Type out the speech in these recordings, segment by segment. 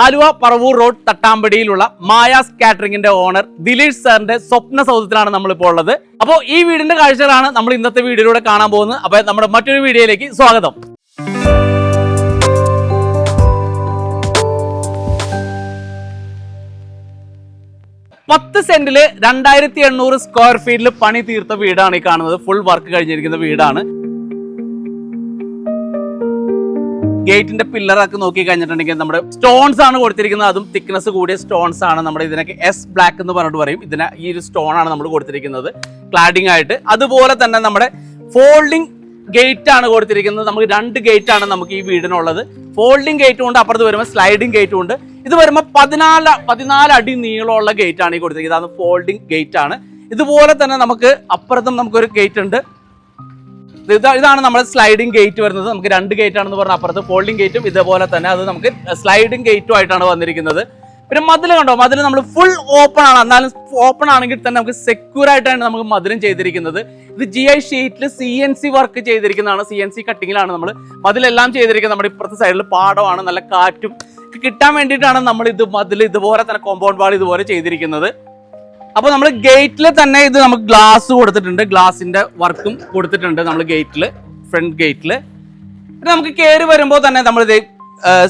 Aluva Paravur road തട്ടാമ്പടിയിലുള്ള മായാസ് കാറ്ററിംഗിന്റെ owner Dileesh സാറിന്റെ സ്വപ്ന സൗധത്തിലാണ് നമ്മളിപ്പോൾ ഉള്ളത്. അപ്പോൾ ഈ വീടിന്റെ കാഴ്ചകളാണ് നമ്മൾ ഇന്നത്തെ വീഡിയോയിലൂടെ കാണാൻ പോകുന്നത്. അപ്പോൾ നമ്മുടെ മറ്റൊരു വീഡിയോയിലേക്ക് സ്വാഗതം. പത്ത് സെന്റില് 2800 സ്ക്വയർ ഫീറ്റിൽ പണി തീർത്ത വീടാണ് ഈ കാണുന്നത്. ഫുൾ വർക്ക് കഴിഞ്ഞിരിക്കുന്ന വീടാണ്. ഗേറ്റിന്റെ പില്ലറൊക്കെ നോക്കി കഴിഞ്ഞിട്ടുണ്ടെങ്കിൽ നമ്മുടെ സ്റ്റോൺസ് ആണ് കൊടുത്തിരിക്കുന്നത്. അതും തിക്നെസ് കൂടിയ സ്റ്റോൺസ് ആണ്. നമ്മുടെ ഇതിനൊക്കെ എസ് ബ്ലാക്ക് എന്ന് പറഞ്ഞിട്ട് പറയും. ഇതിന് ഈ ഒരു സ്റ്റോൺ ആണ് നമ്മൾ കൊടുത്തിരിക്കുന്നത് ക്ലാഡിംഗ് ആയിട്ട്. അതുപോലെ തന്നെ നമ്മുടെ ഫോൾഡിംഗ് ഗേറ്റ് ആണ് കൊടുത്തിരിക്കുന്നത്. നമുക്ക് 2 ഗേറ്റ് ആണ് നമുക്ക് ഈ വീടിനുള്ളത്. ഫോൾഡിംഗ് ഗേറ്റും ഉണ്ട്, അപ്പുറത്ത് വരുമ്പോൾ സ്ലൈഡിംഗ് ഗേറ്റും ഉണ്ട്. ഇത് വരുമ്പോൾ 14 അടി നീളമുള്ള ഗേറ്റ് ആണ് ഈ കൊടുത്തിരിക്കുന്നത്. അത് ഫോൾഡിംഗ് ഗേറ്റ് ആണ്. ഇതുപോലെ തന്നെ നമുക്ക് അപ്പുറത്തും നമുക്കൊരു ഗേറ്റ് ഉണ്ട്. ഇതാണ് നമ്മുടെ സ്ലൈഡിംഗ് ഗേറ്റ് വരുന്നത്. നമുക്ക് 2 ഗേറ്റ് ആണെന്ന് പറഞ്ഞാൽ അപ്പുറത്ത് ഫോൾഡിംഗ് ഗേറ്റും ഇതേപോലെ തന്നെ അത് നമുക്ക് സ്ലൈഡിംഗ് ഗേറ്റും ആയിട്ടാണ് വന്നിരിക്കുന്നത്. പിന്നെ മതിൽ കണ്ടോ, മതിൽ നമ്മൾ ഫുൾ ഓപ്പൺ ആണ്. എന്നാലും ഓപ്പൺ ആണെങ്കിൽ തന്നെ നമുക്ക് സെക്യൂർ ആയിട്ടാണ് നമുക്ക് മതിലും ചെയ്തിരിക്കുന്നത്. ഇത് GI ഷീറ്റിൽ CNC വർക്ക് ചെയ്തിരിക്കുന്നതാണ്. CNC കട്ടിങ്ങിലാണ് നമ്മൾ മതിലെല്ലാം ചെയ്തിരിക്കുന്നത്. നമ്മുടെ ഇപ്പുറത്തെ സൈഡിൽ പാടമാണ്, നല്ല കാറ്റും കിട്ടാൻ വേണ്ടിയിട്ടാണ് നമ്മൾ ഇത് മതിൽ ഇതുപോലെ തന്നെ കോമ്പൗണ്ട് വാൾ ഇതുപോലെ ചെയ്തിരിക്കുന്നത്. അപ്പോൾ നമ്മൾ ഗേറ്റിൽ തന്നെ ഇത് നമുക്ക് ഗ്ലാസ് കൊടുത്തിട്ടുണ്ട്. ഗ്ലാസിന്റെ വർക്കും കൊടുത്തിട്ടുണ്ട് നമ്മൾ ഗേറ്റിൽ, ഫ്രണ്ട് ഗേറ്റിൽ. പിന്നെ നമുക്ക് കയറി വരുമ്പോൾ തന്നെ നമ്മളിത്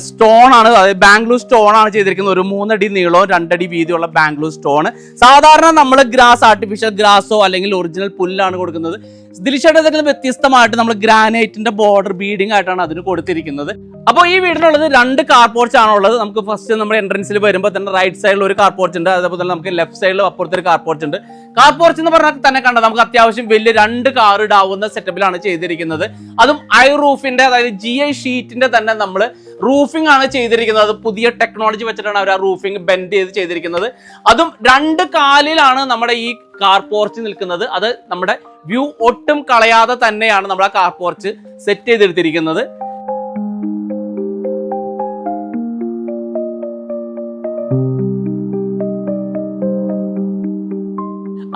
സ്റ്റോൺ ആണ്, അതായത് ബാംഗ്ലൂർ സ്റ്റോൺ ആണ് ചെയ്തിരിക്കുന്നത്. ഒരു 3 അടി നീളവും 2 അടി വീതിയുള്ള ബാംഗ്ലൂർ സ്റ്റോൺ. സാധാരണ നമ്മൾ ഗ്രാസ്, ആർട്ടിഫിഷ്യൽ ഗ്രാസോ അല്ലെങ്കിൽ ഒറിജിനൽ പുല്ലാണ് കൊടുക്കുന്നത്. ദിലീഷേട്ടൻ വ്യത്യസ്തമായിട്ട് നമ്മൾ ഗ്രാനൈറ്റിന്റെ ബോർഡർ ബീഡിംഗ് ആയിട്ടാണ് അതിന് കൊടുത്തിരിക്കുന്നത്. അപ്പോൾ ഈ വീടിനുള്ളത് 2 കാർ പോർച്ച് ആണുള്ളത്. നമുക്ക് ഫസ്റ്റ് നമ്മുടെ എൻട്രൻസിൽ വരുമ്പോൾ തന്നെ റൈറ്റ് സൈഡിൽ ഒരു കാർ പോർച്ച് ഉണ്ട്. അതേപോലെ തന്നെ നമുക്ക് ലെഫ്റ്റ് സൈഡിൽ അപ്പുറത്തൊരു കാർ പോർച്ച് ഉണ്ട്. കാർ പോർച്ച് എന്ന് പറഞ്ഞാൽ തന്നെ കണ്ടത് നമുക്ക് അത്യാവശ്യം വലിയ 2 കാർ ഇടാവുന്ന സെറ്റപ്പിലാണ് ചെയ്തിരിക്കുന്നത്. അതും ഐ റൂഫിന്റെ, അതായത് GI ഷീറ്റിന്റെ തന്നെ നമ്മൾ റൂഫിംഗ് ആണ് ചെയ്തിരിക്കുന്നത്. അത് പുതിയ ടെക്നോളജി വെച്ചിട്ടാണ് അവർ ആ റൂഫിംഗ് ബെൻഡ് ചെയ്ത് ചെയ്തിരിക്കുന്നത്. അതും 2 കാലിലാണ് നമ്മുടെ ഈ കാർ പോർച്ച് നിൽക്കുന്നത്. അത് നമ്മുടെ വ്യൂ ഒട്ടും കളയാതെ തന്നെയാണ് നമ്മൾ ആ കാർ പോർച്ച് സെറ്റ് ചെയ്തെടുത്തിരിക്കുന്നത്.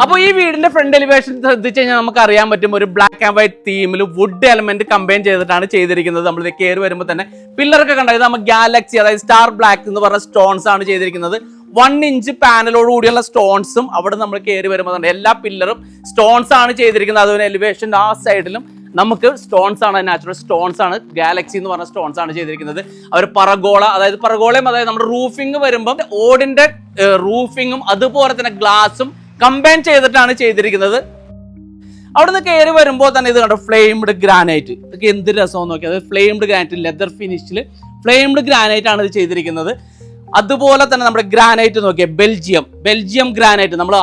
അപ്പോൾ ഈ വീടിന്റെ ഫ്രണ്ട് എലിവേഷൻ ശ്രദ്ധിച്ചു കഴിഞ്ഞാൽ നമുക്ക് അറിയാൻ പറ്റും, ഒരു ബ്ലാക്ക് ആൻഡ് വൈറ്റ് തീമിൽ വുഡ് എലമെന്റ് കമ്പൈൻ ചെയ്തിട്ടാണ് ചെയ്തിരിക്കുന്നത്. നമ്മൾ ഇത് കയറി വരുമ്പോൾ തന്നെ പില്ലറൊക്കെ കണ്ടത് നമ്മൾ ഗാലക്സി, അതായത് സ്റ്റാർ ബ്ലാക്ക് എന്ന് പറഞ്ഞ സ്റ്റോൺസ് ആണ് ചെയ്തിരിക്കുന്നത്. 1 ഇഞ്ച് പാനലോട് കൂടിയുള്ള സ്റ്റോൺസും അവിടെ നമ്മൾ കയറി വരുമ്പോൾ തന്നെ എല്ലാ പില്ലറും സ്റ്റോൺസ് ആണ് ചെയ്തിരിക്കുന്നത്. അതുപോലെ എലിവേഷൻ്റെ ആ സൈഡിലും നമുക്ക് സ്റ്റോൺസ് ആണ്, നാച്ചുറൽ സ്റ്റോൺസ് ആണ്, ഗാലക്സി എന്ന് പറഞ്ഞ സ്റ്റോൺസ് ആണ് ചെയ്തിരിക്കുന്നത്. അവർ പറഗോള, അതായത് പറഗോളയും അതായത് നമ്മുടെ റൂഫിംഗ് വരുമ്പോൾ ഓടിന്റെ റൂഫിങ്ങും അതുപോലെ തന്നെ ഗ്ലാസും കമ്പൈൻ ചെയ്തിട്ടാണ് ചെയ്തിരിക്കുന്നത്. അവിടുന്ന് കയറി വരുമ്പോൾ തന്നെ ഇത് കണ്ടോ, ഫ്ലെയിംഡ് ഗ്രാനൈറ്റ്. ഇതൊക്കെ എന്ത് രസമെന്ന് നോക്കി. അത് ഫ്ലെയിംഡ് ഗ്രാനൈറ്റ്, ലെതർ ഫിനിഷിൽ ഫ്ലെയിംഡ് ഗ്രാനൈറ്റ് ആണ് ഇത് ചെയ്തിരിക്കുന്നത്. അതുപോലെ തന്നെ നമ്മുടെ ഗ്രാനൈറ്റ് നോക്കിയാൽ ബെൽജിയം ഗ്രാനൈറ്റ്. നമ്മൾ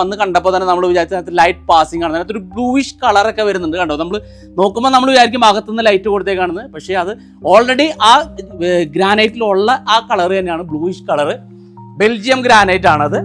വന്ന് കണ്ടപ്പോൾ തന്നെ നമ്മൾ വിചാരിച്ചത് ലൈറ്റ് പാസിംഗ് ആണ്. അതിനകത്തൊരു ബ്ലൂയിഷ് കളറൊക്കെ വരുന്നുണ്ട് കണ്ടോ. നമ്മൾ നോക്കുമ്പോൾ നമ്മൾ വിചാരിക്കും അകത്തുനിന്ന് ലൈറ്റ് കൊടുത്തേക്കാണെന്ന്. പക്ഷേ അത് ഓൾറെഡി ആ ഗ്രാനൈറ്റിലുള്ള ആ കളർ തന്നെയാണ്, ബ്ലൂയിഷ് കളർ. ബെൽജിയം ഗ്രാനൈറ്റ് ആണത്.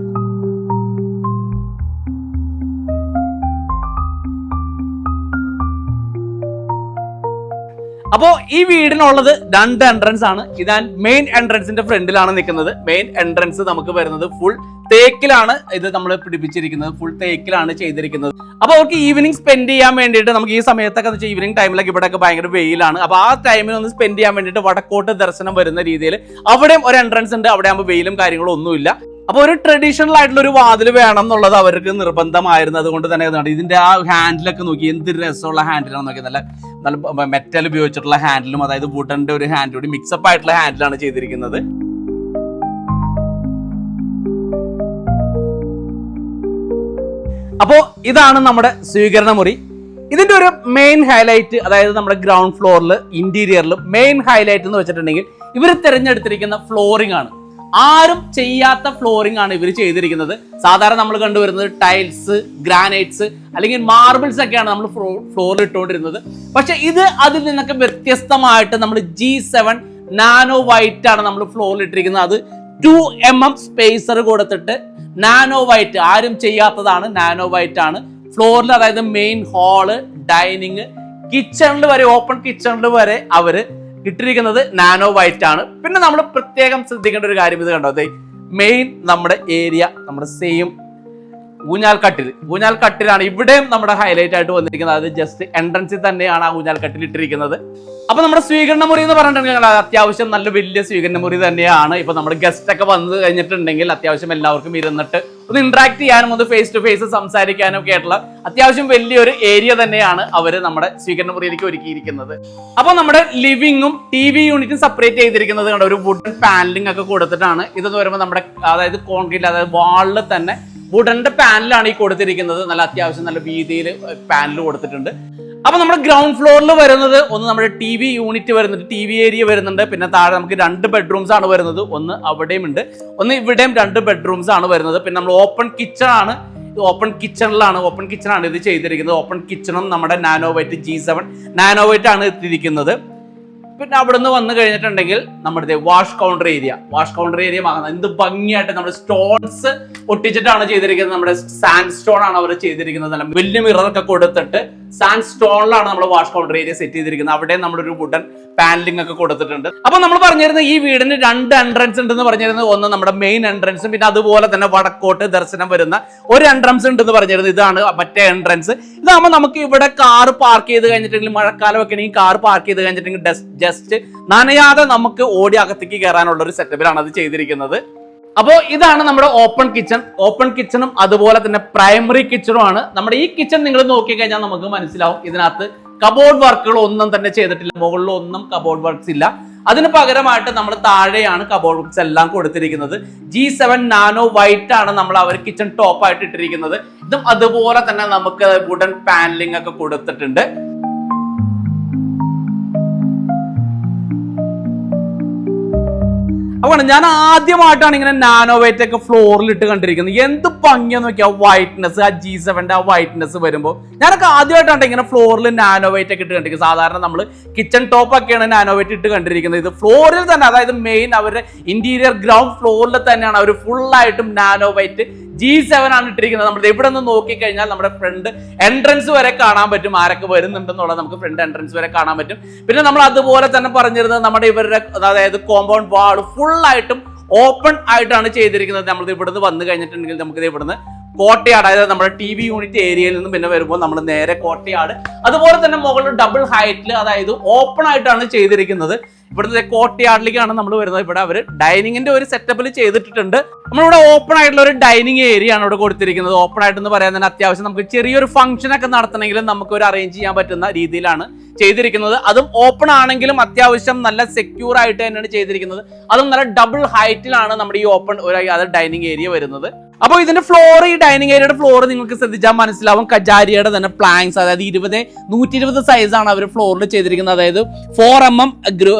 അപ്പോൾ ഈ വീടിനുള്ളത് 2 എൻട്രൻസ് ആണ്. ഇതാണ് മെയിൻ എൻട്രൻസിന്റെ ഫ്രണ്ടിലാണ് നിൽക്കുന്നത്. മെയിൻ എൻട്രൻസ് നമുക്ക് വരുന്നത് ഫുൾ തേക്കിലാണ് ഇത് നമ്മൾ പിടിപ്പിച്ചിരിക്കുന്നത്. ഫുൾ തേക്കിലാണ് ചെയ്തിരിക്കുന്നത്. അപ്പോൾ അവർക്ക് ഈവനിങ് സ്പെൻഡ് ചെയ്യാൻ വേണ്ടിയിട്ട് നമുക്ക് ഈ സമയത്തൊക്കെ വെച്ചാൽ ഈവനിങ് ടൈമിലൊക്കെ ഇവിടെയൊക്കെ ഭയങ്കര വെയിലാണ്. അപ്പോൾ ആ ടൈമിൽ ഒന്ന് സ്പെൻഡ് ചെയ്യാൻ വേണ്ടിയിട്ട് വടക്കോട്ട് ദർശനം വരുന്ന രീതിയിൽ അവിടെയും ഒരു എൻട്രൻസ് ഉണ്ട്. അവിടെ ആകുമ്പോൾ വെയിലും കാര്യങ്ങളും ഒന്നുമില്ല. അപ്പോൾ ഒരു ട്രഡീഷണൽ ആയിട്ടുള്ള ഒരു വാതിൽ വേണം എന്നുള്ളത് അവർക്ക് നിർബന്ധമായിരുന്നു. അതുകൊണ്ട് തന്നെ ഇതിന്റെ ആ ഹാൻഡിലൊക്കെ നോക്കി എന്ത് രസമുള്ള ഹാൻഡിലാണ് നോക്കി. നല്ല മെറ്റൽ ഉപയോഗിച്ചിട്ടുള്ള ഹാൻഡിലും, അതായത് വുഡന്റെ ഒരു ഹാൻഡിൽ കൂടി മിക്സപ്പ് ആയിട്ടുള്ള ഹാൻഡിലാണ് ചെയ്തിരിക്കുന്നത്. അപ്പോൾ ഇതാണ് നമ്മുടെ സ്വീകരണ മുറി. ഇതിന്റെ ഒരു മെയിൻ ഹൈലൈറ്റ്, അതായത് നമ്മുടെ ഗ്രൗണ്ട് ഫ്ലോറിൽ ഇന്റീരിയറിൽ മെയിൻ ഹൈലൈറ്റ് എന്ന് വെച്ചിട്ടുണ്ടെങ്കിൽ ഇവർ തിരഞ്ഞെടുത്തിരിക്കുന്ന ഫ്ലോറിംഗ് ആണ്. ആരും ചെയ്യാത്ത ഫ്ലോറിംഗ് ആണ് ഇവർ ചെയ്തിരിക്കുന്നത്. സാധാരണ നമ്മൾ കണ്ടുവരുന്നത് ടൈൽസ്, ഗ്രാനൈറ്റ്സ് അല്ലെങ്കിൽ മാർബിൾസ് ഒക്കെയാണ് നമ്മൾ ഫ്ലോറിൽ ഇട്ടുകൊണ്ടിരുന്നത്. പക്ഷെ ഇത് അതിൽ നിന്നൊക്കെ വ്യത്യസ്തമായിട്ട് നമ്മൾ G7 നാനോ വൈറ്റ് ആണ് നമ്മൾ ഫ്ലോറിൽ ഇട്ടിരിക്കുന്നത്. അത് 2 mm സ്പേസർ കൊടുത്തിട്ട് നാനോ വൈറ്റ്, ആരും ചെയ്യാത്തതാണ്, നാനോ വൈറ്റ് ആണ് ഫ്ലോറിൽ. അതായത് മെയിൻ ഹാള്, ഡൈനിങ്, കിച്ചണിൽ വരെ, ഓപ്പൺ കിച്ചണിൽ വരെ അവര് ഇട്ടിരിക്കുന്നത് നാനോ വൈറ്റ് ആണ്. പിന്നെ നമ്മൾ പ്രത്യേകം ശ്രദ്ധിക്കേണ്ട ഒരു കാര്യം ഇത് കണ്ടോ, മെയിൻ നമ്മുടെ ഏരിയ നമ്മുടെ സെയിം ഊഞ്ഞാൽ കട്ടിലാണ് ഇവിടെയും നമ്മുടെ ഹൈലൈറ്റ് ആയിട്ട് വന്നിരിക്കുന്നത്. അത് ജസ്റ്റ് എൻട്രൻസിൽ തന്നെയാണ് ആ ഊഞ്ഞാൽ കട്ടിൽ ഇട്ടിരിക്കുന്നത്. അപ്പൊ നമ്മുടെ സ്വീകരണ മുറി എന്ന് പറഞ്ഞിട്ടുണ്ടെങ്കിൽ അത്യാവശ്യം നല്ല വലിയ സ്വീകരണ മുറി തന്നെയാണ്. ഇപ്പൊ നമ്മുടെ ഗസ്റ്റ് ഒക്കെ വന്നു കഴിഞ്ഞിട്ടുണ്ടെങ്കിൽ അത്യാവശ്യം എല്ലാവർക്കും ഇരുന്നിട്ട് ഒന്ന് ഇന്ററാക്ട് ചെയ്യാനും ഒന്ന് ഫേസ് ടു ഫേസ് സംസാരിക്കാനും ഒക്കെ ആയിട്ടുള്ള അത്യാവശ്യം വലിയൊരു ഏരിയ തന്നെയാണ് അവര് നമ്മുടെ സ്വീകരണ മുറിയിലേക്ക് ഒരുക്കിയിരിക്കുന്നത്. അപ്പൊ നമ്മുടെ ലിവിംഗും TV യൂണിറ്റും സെപ്പറേറ്റ് ചെയ്തിരിക്കുന്നത് കണ്ട ഒരു വുഡൻ പാനലിംഗ് ഒക്കെ കൊടുത്തിട്ടാണ്. ഇതെന്ന് പറയുമ്പോൾ നമ്മുടെ അതായത് കോൺക്രീറ്റ് അതായത് വാളിൽ തന്നെ വുഡന്റെ പാനലാണ് ഈ കൊടുത്തിരിക്കുന്നത്. നല്ല അത്യാവശ്യം നല്ല വീതിയിൽ പാനൽ കൊടുത്തിട്ടുണ്ട്. അപ്പൊ നമ്മുടെ ഗ്രൗണ്ട് ഫ്ലോറിൽ വരുന്നത് ഒന്ന് നമ്മുടെ TV യൂണിറ്റ് വരുന്നുണ്ട്, TV ഏരിയ വരുന്നുണ്ട്. പിന്നെ താഴെ നമുക്ക് 2 ബെഡ്റൂംസ് ആണ് വരുന്നത്. ഒന്ന് അവിടെയും ഉണ്ട്, ഒന്ന് ഇവിടെയും 2 ബെഡ്റൂംസ് ആണ് വരുന്നത്. പിന്നെ നമ്മൾ ഓപ്പൺ കിച്ചൺ ആണ്, ഓപ്പൺ കിച്ചൺ ഇത് ചെയ്തിരിക്കുന്നത്. ഓപ്പൺ കിച്ചണും നമ്മുടെ നാനോവൈറ്റ് G7 നാനോവൈറ്റ് ആണ് എത്തിയിരിക്കുന്നത്. പിന്നെ അവിടെ നിന്ന് വന്നു കഴിഞ്ഞിട്ടുണ്ടെങ്കിൽ നമ്മുടെ വാഷ് കൗണ്ടർ ഏരിയ എന്ത് ഭംഗിയായിട്ട് നമ്മുടെ സ്റ്റോൺസ് ഒട്ടിച്ചിട്ടാണ് ചെയ്തിരിക്കുന്നത്. നമ്മുടെ സാൻഡ് സ്റ്റോൺ ആണ് അവർ ചെയ്തിരിക്കുന്നത്. നല്ല വലിയ മിററൊക്കെ കൊടുത്തിട്ട് സാൻഡ് സ്റ്റോണിലാണ് നമ്മൾ വാഷ് കൗണ്ടർ ഏരിയ സെറ്റ് ചെയ്തിരിക്കുന്നത്. അവിടെ നമ്മളൊരു വുഡൻ പാനലിംഗ് ഒക്കെ കൊടുത്തിട്ടുണ്ട്. അപ്പൊ നമ്മൾ പറഞ്ഞിരുന്നത് ഈ വീടിന് 2 എൻട്രൻസ് ഉണ്ടെന്ന് പറഞ്ഞിരുന്നത്. ഒന്ന് നമ്മുടെ മെയിൻ എൻട്രൻസും പിന്നെ അതുപോലെ തന്നെ വടക്കോട്ട് ദർശനം വരുന്ന ഒരു എൻട്രൻസ് ഉണ്ടെന്ന് പറഞ്ഞിരുന്നത്. ഇതാണ് മറ്റേ എൻട്രൻസ്. ഇതാകുമ്പോൾ നമുക്ക് ഇവിടെ കാർ പാർക്ക് ചെയ്ത് കഴിഞ്ഞിട്ടുണ്ടെങ്കിൽ മഴക്കാലം ഒക്കെ ആണെങ്കിൽ കാർ പാർക്ക് ചെയ്ത് കഴിഞ്ഞിട്ടുണ്ടെങ്കിൽ ജസ്റ്റ് നനയാതെ നമുക്ക് ഓടി അകത്തേക്ക് കയറാനുള്ള ഒരു സെറ്റപ്പിലാണ് അത് ചെയ്തിരിക്കുന്നത്. അപ്പോൾ ഇതാണ് നമ്മുടെ ഓപ്പൺ കിച്ചണും അതുപോലെ തന്നെ പ്രൈമറി കിച്ചണും ആണ്. നമ്മുടെ ഈ കിച്ചൺ നിങ്ങൾ നോക്കിക്കഴിഞ്ഞാൽ നമുക്ക് മനസ്സിലാവും ഇതിനകത്ത് കബോർഡ് വർക്കുകൾ ഒന്നും തന്നെ ചെയ്തിട്ടില്ല. മുകളിലൊന്നും കബോർഡ് വർക്ക്സ് ഇല്ല. അതിന് പകരമായിട്ട് നമ്മൾ താഴെയാണ് കബോർഡ് വർക്ക്സ് എല്ലാം കൊടുത്തിരിക്കുന്നത്. G7 നാനോ വൈറ്റ് ആണ് നമ്മൾ അവർ കിച്ചൺ ടോപ്പ് ആയിട്ട് ഇട്ടിരിക്കുന്നത്. ഇതും അതുപോലെ തന്നെ നമുക്ക് വുഡൻ പാനലിംഗ് ഒക്കെ കൊടുത്തിട്ടുണ്ട്. അപ്പോൾ ഞാൻ ആദ്യമായിട്ടാണ് ഇങ്ങനെ നാനോവൈറ്റ് ഒക്കെ ഫ്ലോറിൽ ഇട്ട് കണ്ടിരിക്കുന്നത്. എന്ത് ഭംഗിയെന്ന് നോക്കിയാൽ വൈറ്റ്നെസ്, ആ G7 ആ വൈറ്റ്നെസ് വരുമ്പോൾ ഞാനൊക്കെ ആദ്യമായിട്ടാണ് ഇങ്ങനെ ഫ്ലോറിൽ നാനോവൈറ്റ് ഒക്കെ ഇട്ട് കണ്ടിരിക്കുന്നത്. സാധാരണ നമ്മൾ കിച്ചൺ ടോപ്പ് ഒക്കെയാണ് നാനോവൈറ്റ് ഇട്ട് കണ്ടിരിക്കുന്നത്. ഇത് ഫ്ലോറിൽ തന്നെ, അതായത് മെയിൻ അവരുടെ ഇന്റീരിയർ ഗ്രൗണ്ട് ഫ്ലോറിൽ തന്നെയാണ് അവർ ഫുള്ളായിട്ടും നാനോവൈറ്റ് G7 ആണ് ഇട്ടിരിക്കുന്നത്. നമ്മൾ ഇവിടെ നിന്ന് നോക്കിക്കഴിഞ്ഞാൽ നമ്മുടെ ഫ്രണ്ട് എൻട്രൻസ് വരെ കാണാൻ പറ്റും, ആരൊക്കെ വരുന്നുണ്ടെന്നുള്ളത് നമുക്ക് ഫ്രണ്ട് എൻട്രൻസ് വരെ കാണാൻ പറ്റും. പിന്നെ നമ്മൾ അതുപോലെ തന്നെ പറഞ്ഞിരുന്നത് നമ്മുടെ ഇവരുടെ അതായത് കോമ്പൗണ്ട് വാൾ ഫുള്ളായിട്ടും ഓപ്പൺ ആയിട്ടാണ് ചെയ്തിരിക്കുന്നത്. നമ്മൾ ഇവിടുന്ന് വന്നു കഴിഞ്ഞിട്ടുണ്ടെങ്കിൽ നമുക്കിത് ഇവിടുന്ന് കോട്ടയാട്, അതായത് നമ്മുടെ TV യൂണിറ്റ് ഏരിയയിൽ നിന്നും പിന്നെ വരുമ്പോൾ നമ്മൾ നേരെ കോട്ടയാട്. അതുപോലെ തന്നെ മുകളിൽ ഡബിൾ ഹൈറ്റിൽ അതായത് ഓപ്പൺ ആയിട്ടാണ് ചെയ്തിരിക്കുന്നത്. ഇവിടുത്തെ കോട്ടയാടിലേക്കാണ് നമ്മൾ വരുന്നത്. ഇവിടെ അവർ ഡൈനിങ്ങിന്റെ ഒരു സെറ്റപ്പിൽ ചെയ്തിട്ടുണ്ട്. നമ്മളിവിടെ ഓപ്പൺ ആയിട്ടുള്ള ഒരു ഡൈനിങ് ഏരിയ ആണ് ഇവിടെ കൊടുത്തിരിക്കുന്നത്. ഓപ്പൺ ആയിട്ടെന്ന് പറയാൻ തന്നെ അത്യാവശ്യം നമുക്ക് ചെറിയൊരു ഫംഗ്ഷൻ ഒക്കെ നടത്തണമെങ്കിലും നമുക്ക് ഒരു അറേഞ്ച് ചെയ്യാൻ പറ്റുന്ന രീതിയിലാണ് ചെയ്തിരിക്കുന്നത്. അതും ഓപ്പൺ ആണെങ്കിലും അത്യാവശ്യം നല്ല സെക്യൂർ ആയിട്ട് തന്നെയാണ് ചെയ്തിരിക്കുന്നത്. അതും നല്ല ഡബിൾ ഹൈറ്റിലാണ് നമ്മുടെ ഈ ഓപ്പൺ ഒരു ഡൈനിങ് ഏരിയ വരുന്നത്. അപ്പോൾ ഇതിന്റെ ഫ്ലോർ, ഈ ഡൈനിങ് ഏരിയയുടെ ഫ്ലോർ നിങ്ങൾക്ക് ശ്രദ്ധിച്ചാൽ മനസ്സിലാവും കജാരിയുടെ തന്നെ പ്ലാങ്സ്, അതായത് 120 സൈസാണ് അവർ ഫ്ലോറിൽ ചെയ്തിരിക്കുന്നത്. അതായത് 4mm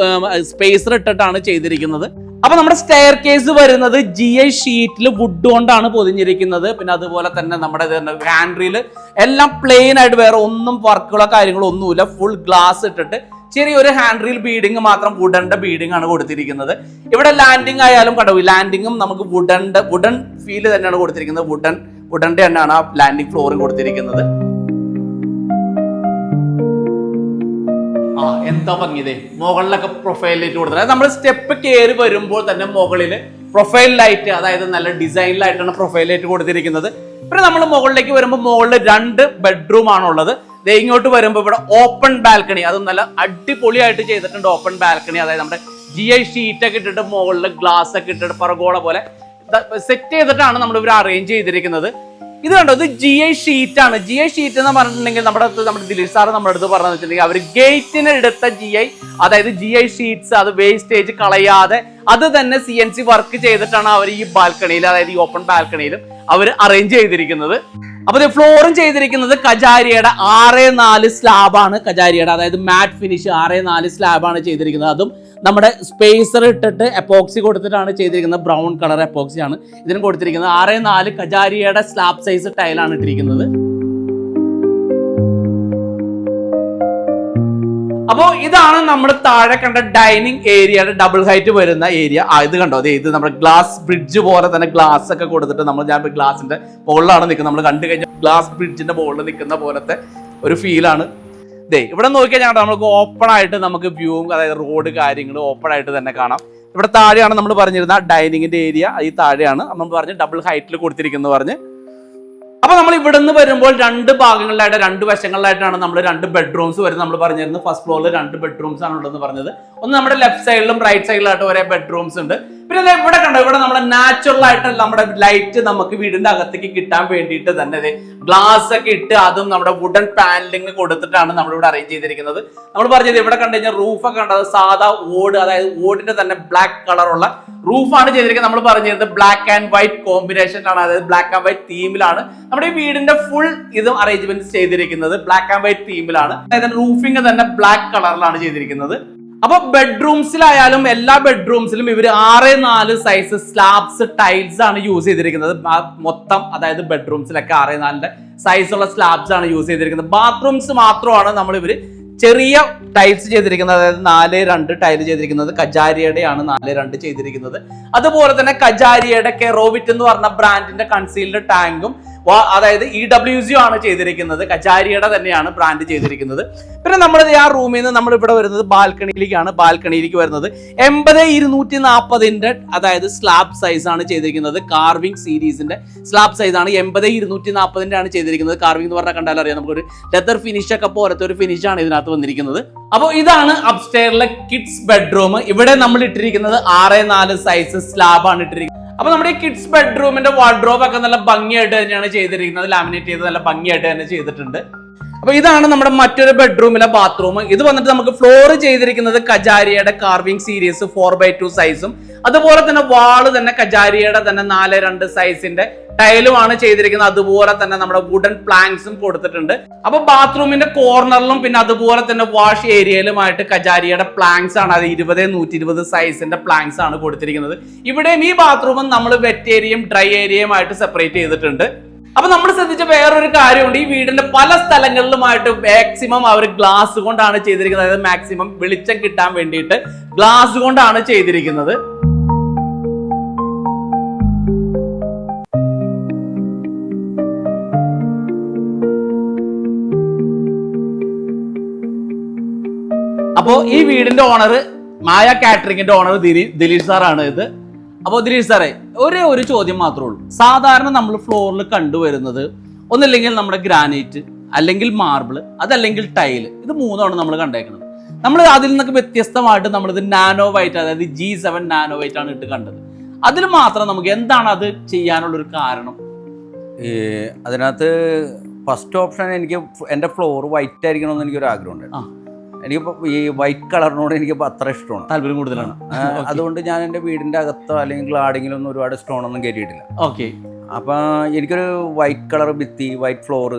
സ്പേസർ ഇട്ടിട്ടാണ് ചെയ്തിരിക്കുന്നത്. അപ്പൊ നമ്മുടെ സ്റ്റെയർ കേസ് വരുന്നത് GI ഷീറ്റിൽ വുഡ് കൊണ്ടാണ് പൊതിഞ്ഞിരിക്കുന്നത്. പിന്നെ അതുപോലെ തന്നെ നമ്മുടെ ഹാൻഡ്രിൽ എല്ലാം പ്ലെയിൻ ആയിട്ട്, വേറെ ഒന്നും വർക്കുകളോ കാര്യങ്ങളോ ഒന്നുമില്ല. ഫുൾ ഗ്ലാസ് ഇട്ടിട്ട് ചെറിയൊരു ഹാൻഡ് റീൽ ബീഡിങ് മാത്രം വുഡന്റെ ബീഡിങ് ആണ് കൊടുത്തിരിക്കുന്നത്. ഇവിടെ ലാൻഡിങ് ആയാലും കടവ് ലാൻഡിങ്ങും നമുക്ക് വുഡൻ ഫീൽ തന്നെയാണ് കൊടുത്തിരിക്കുന്നത്. വുഡന്റെ തന്നെയാണ് ആ ലാൻഡിങ് ഫ്ലോറും കൊടുത്തിരിക്കുന്നത്. എന്താ ഭംഗിയതേ, മുകളിലൊക്കെ പ്രൊഫൈൽ ലൈറ്റ് കൊടുത്തത്. നമ്മൾ സ്റ്റെപ്പ് കയറി വരുമ്പോൾ തന്നെ മുകളിൽ പ്രൊഫൈൽ ലൈറ്റ്, അതായത് നല്ല ഡിസൈനിലായിട്ടാണ് പ്രൊഫൈൽ ലൈറ്റ് കൊടുത്തിരിക്കുന്നത്. പിന്നെ നമ്മൾ മുകളിലേക്ക് വരുമ്പോൾ മുകളിൽ 2 ബെഡ്റൂം ആണുള്ളത്. ഇങ്ങോട്ട് വരുമ്പോൾ ഇവിടെ ഓപ്പൺ ബാൽക്കണി, അതും നല്ല അടിപൊളിയായിട്ട് ചെയ്തിട്ടുണ്ട്. ഓപ്പൺ ബാൽക്കണി, അതായത് നമ്മുടെ GI ഷീറ്റ് ഒക്കെ ഇട്ടിട്ട് മുകളിൽ ഗ്ലാസ് ഒക്കെ ഇട്ടിട്ട് പറഗോള പോലെ സെറ്റ് ചെയ്തിട്ടാണ് നമ്മൾ ഇവർ അറേഞ്ച് ചെയ്തിരിക്കുന്നത്. ഇത് കണ്ടോ, ഇത് GI ഷീറ്റ് ആണ്. GI ഷീറ്റ് എന്ന് പറഞ്ഞിട്ടുണ്ടെങ്കിൽ നമ്മുടെ ദിലീപ് സാറ് നമ്മുടെ അടുത്ത് പറഞ്ഞതെന്ന് വെച്ചിട്ടുണ്ടെങ്കിൽ അവർ ഗേറ്റിന് എടുത്ത GI, അതായത് GI ഷീറ്റ്സ് അത് വേസ്റ്റേജ് കളയാതെ അത് തന്നെ CNC വർക്ക് ചെയ്തിട്ടാണ് അവർ ഈ ബാൽക്കണിയിൽ, അതായത് ഈ ഓപ്പൺ ബാൽക്കണിയിലും അവർ അറേഞ്ച് ചെയ്തിരിക്കുന്നത്. അപ്പൊ ഫ്ലോറും ചെയ്തിരിക്കുന്നത് കജാരിയുടെ 6x4 സ്ലാബാണ്. കജാരിയുടെ അതായത് മാറ്റ് ഫിനിഷ് 6x4 സ്ലാബാണ് ചെയ്തിരിക്കുന്നത്. അതും നമ്മുടെ സ്പേസർ ഇട്ടിട്ട് എപ്പോക്സി കൊടുത്തിട്ടാണ് ചെയ്തിരിക്കുന്നത്. ബ്രൗൺ കളർ എപ്പോക്സി ആണ് ഇതിന് കൊടുത്തിരിക്കുന്നത്. 6x4 കജാരിയുടെ സ്ലാബ് സൈസ് ടൈലാണ് ഇട്ടിരിക്കുന്നത്. അപ്പോൾ ഇതാണ് നമ്മൾ താഴെ കണ്ട ഡൈനിങ് ഏരിയയുടെ ഡബിൾ ഹൈറ്റ് വരുന്ന ഏരിയ. ഇത് കണ്ടോ, അതെ, ഇത് നമ്മുടെ ഗ്ലാസ് ബ്രിഡ്ജ് പോലെ തന്നെ ഗ്ലാസ് ഒക്കെ കൊടുത്തിട്ട് ഞാൻ ഗ്ലാസിന്റെ മുകളിലാണ് നിൽക്കുന്നത്. നമ്മൾ കണ്ടു കഴിഞ്ഞാൽ ഗ്ലാസ് ബ്രിഡ്ജിന്റെ മുകളിൽ നിൽക്കുന്ന പോലത്തെ ഒരു ഫീലാണ്. ഇവിടെ നോക്കിയാൽ നമുക്ക് ഓപ്പൺ ആയിട്ട് നമുക്ക് വ്യൂ, അതായത് റോഡ് കാര്യങ്ങൾ ഓപ്പൺ ആയിട്ട് തന്നെ കാണാം. ഇവിടെ താഴെയാണ് നമ്മൾ പറഞ്ഞിരുന്ന ഡൈനിങ്ങിന്റെ ഏരിയ, ഈ താഴെയാണ് നമ്മൾ പറഞ്ഞ് ഡബിൾ ഹൈറ്റിൽ കൊടുത്തിരിക്കുന്നത് പറഞ്ഞ്. അപ്പൊ നമ്മൾ ഇവിടെ നിന്ന് വരുമ്പോൾ രണ്ട് ഭാഗങ്ങളിലായിട്ട് രണ്ട് വശങ്ങളിലായിട്ടാണ് നമ്മൾ രണ്ട് ബെഡ്റൂംസ് വരുന്നത്. നമ്മൾ പറഞ്ഞിരുന്നു ഫസ്റ്റ് ഫ്ലോറിൽ രണ്ട് ബെഡ്റൂംസ് ആണ് ഉള്ളതെന്ന് പറഞ്ഞത്. ഒന്ന് നമ്മുടെ ലെഫ്റ്റ് സൈഡിലും റൈറ്റ് സൈഡിലായിട്ട് ഒരേ ബെഡ്റൂംസ് ഉണ്ട്. പിന്നെ ഇവിടെ കണ്ടോ, ഇവിടെ നമ്മുടെ നാച്ചുറൽ ആയിട്ട് നമ്മുടെ ലൈറ്റ് നമുക്ക് വീടിന്റെ അകത്തേക്ക് കിട്ടാൻ വേണ്ടിയിട്ട് തന്നെ ഗ്ലാസ് ഒക്കെ ഇട്ട് അതും നമ്മുടെ വുഡൻ പാനലിംഗ് കൊടുത്തിട്ടാണ് നമ്മളിവിടെ അറേഞ്ച് ചെയ്തിരിക്കുന്നത്. നമ്മൾ പറഞ്ഞത് ഇവിടെ കണ്ടു കഴിഞ്ഞാൽ റൂഫൊക്കെ കണ്ടത് സാധാ ഓട്, അതായത് ഓടിന്റെ തന്നെ ബ്ലാക്ക് കളറുള്ള റൂഫാണ് ചെയ്തിരിക്കുന്നത്. നമ്മൾ പറഞ്ഞിരുന്നത് ബ്ലാക്ക് ആൻഡ് വൈറ്റ് കോമ്പിനേഷനിലാണ്, അതായത് ബ്ലാക്ക് ആൻഡ് വൈറ്റ് തീമിലാണ് നമ്മുടെ ഈ വീടിന്റെ ഫുൾ ഇതും അറേഞ്ച്മെന്റ് ചെയ്തിരിക്കുന്നത്. ബ്ലാക്ക് ആൻഡ് വൈറ്റ് തീമിലാണ്, അതായത് റൂഫിംഗ് തന്നെ ബ്ലാക്ക് കളറിലാണ് ചെയ്തിരിക്കുന്നത്. അപ്പൊ ബെഡ്റൂംസിലായാലും എല്ലാ ബെഡ്റൂംസിലും ഇവർ 6x4 സൈസ് സ്ലാബ്സ് ടൈൽസ് ആണ് യൂസ് ചെയ്തിരിക്കുന്നത് മൊത്തം. അതായത് ബെഡ്റൂംസിലൊക്കെ 6x4 സൈസുള്ള സ്ലാബ്സ് ആണ് യൂസ് ചെയ്തിരിക്കുന്നത്. ബാത്റൂംസ് മാത്രമാണ് നമ്മൾ ഇവര് ചെറിയ ടൈൽസ് ചെയ്തിരിക്കുന്നത്, അതായത് 4x2 ടൈൽ ചെയ്തിരിക്കുന്നത്. കജാരിയുടെ ആണ് 4x2 ചെയ്തിരിക്കുന്നത്. അതുപോലെ തന്നെ കജാരിയുടെ കെറോവിറ്റ് എന്ന് പറഞ്ഞ ബ്രാൻഡിന്റെ കൺസീൽഡ് ടാങ്കും അതായത് EWC ആണ് ചെയ്തിരിക്കുന്നത്. കജാരിയുടെ തന്നെയാണ് ബ്രാൻഡ് ചെയ്തിരിക്കുന്നത്. പിന്നെ നമ്മൾ ആ റൂമിൽ നിന്ന് നമ്മൾ ഇവിടെ വരുന്നത് ബാൽക്കണിയിലേക്കാണ്. ബാൽക്കണിയിലേക്ക് വരുന്നത് 80x240 അതായത് സ്ലാബ് സൈസ് ആണ് ചെയ്തിരിക്കുന്നത്. കാർവിംഗ് സീരീസിന്റെ സ്ലാബ് സൈസ് ആണ് 80x240 ആണ് ചെയ്തിരിക്കുന്നത്. കാർവിംഗ് എന്ന് പറഞ്ഞാൽ കണ്ടാൽ അറിയാം, നമുക്കൊരു ലെതർ ഫിനിഷ് ഒക്കെ പോലത്തെ ഒരു ഫിനിഷ് ആണ് ഇതിനകത്ത് വന്നിരിക്കുന്നത്. അപ്പോൾ ഇതാണ് അപ്സ്റ്റെയറിലെ കിഡ്സ് ബെഡ്റൂം. ഇവിടെ നമ്മൾ ഇട്ടിരിക്കുന്നത് 6x4 സൈസ് സ്ലാബ് ആണ് ഇട്ടിരിക്കുന്നത്. അപ്പൊ നമ്മുടെ ഈ കിഡ്സ് ബെഡ്റൂമിന്റെ വാർഡ്രോബ് ഒക്കെ നല്ല ഭംഗിയായിട്ട് തന്നെയാണ് ചെയ്തിരിക്കുന്നത്. ലാമിനേറ്റ് ചെയ്ത് നല്ല ഭംഗിയായിട്ട് തന്നെ ചെയ്തിട്ടുണ്ട്. അപ്പൊ ഇതാണ് നമ്മുടെ മറ്റൊരു ബെഡ്റൂമിലെ ബാത്റൂം. ഇത് വന്നിട്ട് നമുക്ക് ഫ്ലോർ ചെയ്തിരിക്കുന്നത് കജാരിയുടെ കാർവിംഗ് സീരീസ് 4x2 സൈസും അതുപോലെ തന്നെ വാള് തന്നെ കജാരിയുടെ തന്നെ 4x2 സൈസിന്റെ ടൈലുമാണ് ചെയ്തിരിക്കുന്നത്. അതുപോലെ തന്നെ നമ്മുടെ വുഡൻ പ്ലാങ്ക്സും കൊടുത്തിട്ടുണ്ട്. അപ്പൊ ബാത്റൂമിന്റെ കോർണറിലും പിന്നെ അതുപോലെ തന്നെ വാഷ് ഏരിയയിലുമായിട്ട് കജാരിയുടെ പ്ലാങ്ക്സ് ആണ്, അത് 20x120 സൈസിന്റെ പ്ലാങ്ക്സ് ആണ് കൊടുത്തിരിക്കുന്നത്. ഇവിടെയും ഈ ബാത്റൂമും നമ്മൾ വെറ്റ് ഏരിയയും ഡ്രൈ ഏരിയയുമായിട്ട് സെപ്പറേറ്റ് ചെയ്തിട്ടുണ്ട്. അപ്പൊ നമ്മൾ ശ്രദ്ധിച്ച വേറൊരു കാര്യമുണ്ട്, ഈ വീടിന്റെ പല സ്ഥലങ്ങളിലുമായിട്ട് മാക്സിമം അവർ ഗ്ലാസ് കൊണ്ടാണ് ചെയ്തിരിക്കുന്നത്. അതായത് മാക്സിമം വെളിച്ചം കിട്ടാൻ വേണ്ടിയിട്ട് ഗ്ലാസ് കൊണ്ടാണ് ചെയ്തിരിക്കുന്നത്. അപ്പോ ഈ വീടിന്റെ ഓണർ മായ കാറ്ററിംഗിന്റെ ഓണർ ദിലീഷ് സാറാണ് ഇത്. അപ്പോൾ ദിലീഷ് സാറേ, ഒരു ചോദ്യം മാത്രമേ ഉള്ളൂ. സാധാരണ നമ്മൾ ഫ്ലോറിൽ കണ്ടുവരുന്നത് ഒന്നില്ലെങ്കിൽ നമ്മുടെ ഗ്രാനൈറ്റ്, അല്ലെങ്കിൽ മാർബിൾ, അതല്ലെങ്കിൽ ടൈല്, ഇത് മൂന്നാണ് നമ്മൾ കണ്ടേക്കുന്നത്. നമ്മൾ അതിൽ നിന്നൊക്കെ വ്യത്യസ്തമായിട്ട് നമ്മളിത് നാനോ വൈറ്റ്, അതായത് G7 നാനോ വൈറ്റ് ആണ് ഇട്ട് കണ്ടത്. അതിൽ മാത്രം നമുക്ക് എന്താണ് അത് ചെയ്യാനുള്ളൊരു കാരണം? അതിനകത്ത് ഫസ്റ്റ് ഓപ്ഷൻ എനിക്ക് എൻ്റെ ഫ്ലോർ വൈറ്റ് ആയിരിക്കണമെന്ന് എനിക്കൊരു ആഗ്രഹമുണ്ട്. എനിക്കിപ്പോൾ ഈ വൈറ്റ് കളറിനോട് എനിക്കിപ്പോൾ അത്ര ഇഷ്ടമാണ്, താല്പര്യം കൂടുതലാണ്. അതുകൊണ്ട് ഞാൻ എൻ്റെ വീടിൻ്റെ അകത്തോ അല്ലെങ്കിൽ ക്ലാഡിങ്ങിലൊന്നും ഒരുപാട് സ്റ്റോണൊന്നും കയറ്റിയിട്ടില്ല. ഓക്കെ. അപ്പം എനിക്കൊരു വൈറ്റ് കളർ ഭിത്തി, വൈറ്റ് ഫ്ലോർ,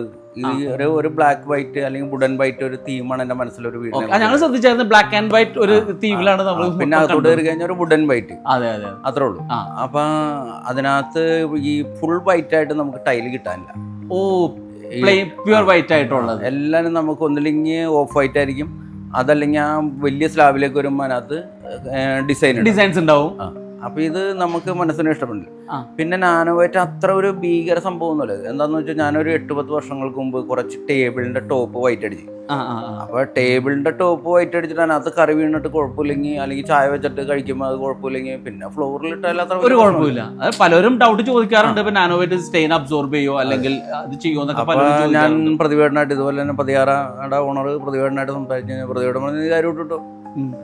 ഒരു ബ്ലാക്ക് വൈറ്റ് അല്ലെങ്കിൽ വുഡൻ വൈറ്റ് ഒരു തീമാണ് എൻ്റെ മനസ്സിലൊരു വീട്. ഞങ്ങൾ ശ്രദ്ധിച്ചായിരുന്നു ബ്ലാക്ക് ആൻഡ് വൈറ്റ് ഒരു തീമിലാണ് നമ്മൾ. പിന്നെ അതോട് കയറി കഴിഞ്ഞാൽ ഒരു വുഡൻ വൈറ്റ്, അത്രേ ഉള്ളൂ. അപ്പം അതിനകത്ത് ഈ ഫുൾ വൈറ്റ് ആയിട്ട് നമുക്ക് ടൈല് കിട്ടാനില്ല. ഓ, പ്യുവർ വൈറ്റ് ആയിട്ടുള്ളത് എല്ലാവരും നമുക്ക് ഒന്നില്ലെങ്കിൽ ഓഫ് വൈറ്റ് ആയിരിക്കും, അതല്ലെങ്കിൽ ആ വലിയ സ്ലാബിലേക്ക് വരുമ്പോൾ അതിനകത്ത് ഡിസൈൻസ് ഉണ്ടാവും. അപ്പൊ ഇത് നമുക്ക് മനസ്സിന് ഇഷ്ടപ്പെടില്ല. പിന്നെ നാനോ വൈറ്റ് അത്ര ഒരു ഭീകര സംഭവമൊന്നുമല്ല. എന്താന്ന് വെച്ചാൽ ഞാനൊരു 8-10 വർഷങ്ങൾക്ക് മുമ്പ് കുറച്ച് ടേബിളിന്റെ ടോപ്പ് വൈറ്റ് അടിച്ചു. അപ്പൊ ടേബിളിന്റെ ടോപ്പ് വൈറ്റ് അടിച്ചിട്ട് അതിനകത്ത് കറി വീണിട്ട് കുഴപ്പമില്ലെങ്കിൽ, അല്ലെങ്കിൽ ചായ വെച്ചിട്ട് കഴിക്കുമ്പോൾ അത് കുഴപ്പമില്ലെങ്കിൽ, പിന്നെ ഫ്ലോറിൽ ഇട്ടാൽ അത്ര ഒരു കുഴപ്പമില്ല. പലരും ഡൗട്ട് ചോദിക്കാറുണ്ട്, ഇപ്പൊ നാനോ വൈറ്റ് സ്റ്റെയിൻ അബ്സോർബ് ചെയ്യോ അല്ലെങ്കിൽ അത് ചെയ്യുമോ എന്നൊക്കെ. ഞാൻ പ്രതിവേടനായിട്ട് ഇതുപോലെ തന്നെ പതിയാറയുടെ ഓണർ പ്രതിവേടനായിട്ട് സംസാരിച്ചു. പ്രതിവേടം പറഞ്ഞ കാര്യം ഇട്ടോ,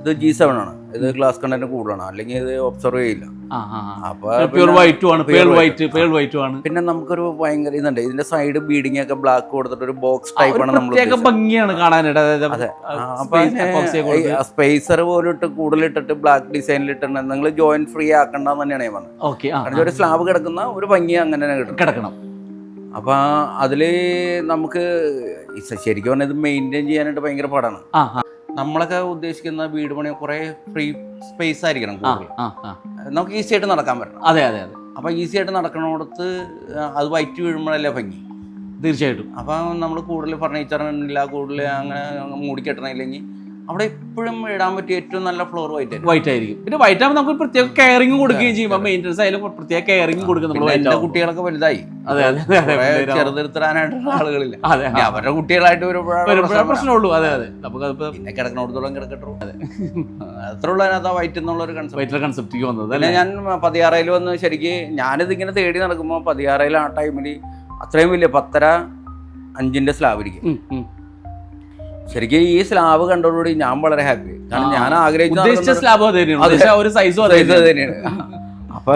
ഇത് G7 ആണ്, ഇത് ഗ്ലാസ് കണ്ടന്റ് കൂടുതലാണ്, അല്ലെങ്കിൽ ഇത് ഒബ്സർവ് ചെയ്യില്ല. പിന്നെ നമുക്കൊരു ഭയങ്കര ഇതുണ്ട്, ഇതിന്റെ സൈഡ് ബീഡിങ് ഒക്കെ ബ്ലാക്ക് കൊടുത്തിട്ട് ഒരു ബോക്സ് ടൈപ്പ് ആണ് നമ്മൾ ഭംഗിയാണ് കാണാനായിട്ട്. സ്പേസർ പോലും ഇട്ട് കൂടുതലിട്ടിട്ട് ബ്ലാക്ക് ഡിസൈനിൽ ഇട്ടിട്ട് നിങ്ങൾ ജോയിന്റ് ഫ്രീ ആക്കണ്ടെന്ന് തന്നെയാണ് ഞാൻ പറഞ്ഞത്. ഒരു സ്ലാബ് കിടക്കുന്ന ഒരു ഭംഗി അങ്ങനെ കിടക്കണം. അപ്പൊ അതില് നമുക്ക് ശരിക്കും പറഞ്ഞാൽ ഇത് മെയിൻറ്റെയിൻ ചെയ്യാനായിട്ട് ഭയങ്കര പാടാണ്. നമ്മളൊക്കെ ഉദ്ദേശിക്കുന്ന വീട് പണി കുറെ ഫ്രീ സ്പേസ് ആയിരിക്കണം കൂടുതൽ, നമുക്ക് ഈസി ആയിട്ട് നടക്കാൻ പറ്റണം. അതെ അതെ അതെ. അപ്പൊ ഈസി ആയിട്ട് നടക്കണോടത്ത് അത് വൈറ്റ് വീഴുമ്പോഴല്ലേ ഭംഗി. തീർച്ചയായിട്ടും. അപ്പൊ നമ്മൾ കൂടുതൽ ഫർണിച്ചറില്ല, കൂടുതൽ അങ്ങനെ മൂടിക്കെട്ടണില്ലെങ്കിൽ അവിടെ എപ്പോഴും ഇടാൻ പറ്റിയ ഏറ്റവും നല്ല ഫ്ലോർ വൈറ്റ് ആയിരിക്കും. പിന്നെ വൈറ്റ് ആകുമ്പോൾ നമുക്ക് പ്രത്യേക കെയറിംഗ് കൊടുക്കുകയും ചെയ്യും. മെയിൻ്റെനൻസ് ആയാലും പ്രത്യേക കെയറിംഗ് കൊടുക്കും. എന്റെ കുട്ടികളൊക്കെ വലുതായി, ചെറുതിരുത്തരാനായിട്ടുള്ള ആളുകളില്ല, അവരുടെ കുട്ടികളായിട്ട് വരുമ്പോഴാണ് പ്രശ്നമുള്ളൂ. അതെ അതെ. പിന്നെ കിടക്കണോടത്തോളം കിടക്കട്ടോ, അത്ര ഉള്ളൂ അതിനകത്ത് വൈറ്റ് എന്നുള്ളൊരു കൺസെപ്റ്റ് വന്നത്. അല്ലെ ഞാൻ 16 വന്ന് ശരിക്കും ഞാനിതിങ്ങനെ തേടി നടക്കുമ്പോൾ 16 ആ ടൈമിൽ അത്രയും വലിയ 10.5 സ്ലാബ് ഇരിക്കും. ശരിക്കും ഈ സ്ലാബ് കണ്ടതോടുകൂടി ഞാൻ വളരെ ഹാപ്പി. കാരണം ഞാൻ ആഗ്രഹിച്ച സ്ലാബ് തന്നെയാണ്. അപ്പൊ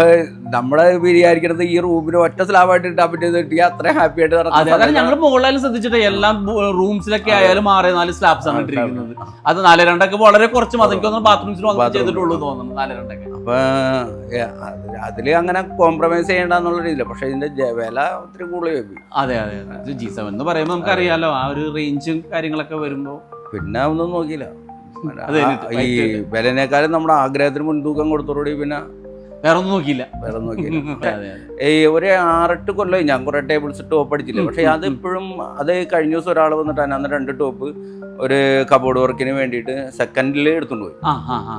നമ്മള് വിചാരിക്കുന്നത് ഈ റൂമിന് ഒറ്റ സ്ലാബായിട്ട് ഇട്ടാൻ പറ്റിയത് കിട്ടിയാൽ അത്ര ഹാപ്പി ആയിട്ട് നടക്കും. ഞങ്ങൾ മുകളിലായാലും ശ്രദ്ധിച്ചിട്ട് എല്ലാം റൂംസിലൊക്കെ ആയാലും 6-4 സ്ലാബ്സ് ആണ് ഇട്ടിരിക്കുന്നത്. അത് 4-2 വളരെ കുറച്ച് എനിക്ക് തോന്നുന്നു ബാത്റൂംസിന് ചെയ്തിട്ടുള്ളൂ തോന്നുന്നു 4-2. അപ്പൊ അതില് അങ്ങനെ കോംപ്രമൈസ് ചെയ്യണ്ടെന്നുള്ള രീതിയില്ല. പക്ഷെ ഇതിന്റെ വില ഒത്തിരി കൂടുതൽ. അതെ അതെ അതെ. G7 എന്ന് പറയുമ്പോൾ നമുക്കറിയാലോ ആ ഒരു റേഞ്ചും കാര്യങ്ങളൊക്കെ വരുമ്പോ പിന്നെ ഒന്നും നോക്കിയില്ല. ഈ വിലനേക്കാളും നമ്മുടെ ആഗ്രഹത്തിന് മുൻതൂക്കം കൊടുത്തോടുകൂടി പിന്നെ വേറെ ഒന്നും നോക്കിയില്ല. ഒരു 6-8 കൊല്ലം ഞാൻ കുറെ ടേബിൾസ് ടോപ്പ് അടിച്ചില്ല. പക്ഷെ അത് ഇപ്പോഴും അത് കഴിഞ്ഞ ദിവസം ഒരാൾ വന്നിട്ട് അന്ന് 2 ടോപ്പ് ഒരു കബോർഡ് വർക്കിന് വേണ്ടിയിട്ട് സെക്കൻഡിൽ എടുത്തുകൊണ്ട് പോയി.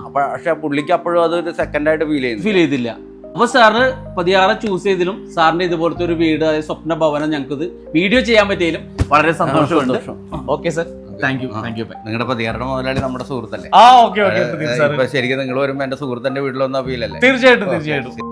അപ്പൊ പക്ഷെ പുള്ളിക്ക് അപ്പോഴും അതൊരു സെക്കൻഡായിട്ട് ഫീൽ ചെയ്തില്ല. അപ്പൊ സാറിന് 16 ചൂസ് ചെയ്തതിലും സാറിന്റെ ഇതുപോലത്തെ ഒരു വീട്, അതായത് സ്വപ്ന ഭവനം ഞങ്ങൾക്ക് വീഡിയോ ചെയ്യാൻ പറ്റിയാലും വളരെ സന്തോഷമുണ്ട്. Okay sir, thank you. നിങ്ങളുടെ 16 മുതലാളി നമ്മുടെ സുഹൃത്തല്ലേ? ഓക്കെ. ശരിക്കും നിങ്ങൾ വരുമ്പോ എന്റെ സുഹൃത്തിന്റെ വീട്ടിലൊന്നും ഫീൽ അല്ലേ? തീർച്ചയായിട്ടും.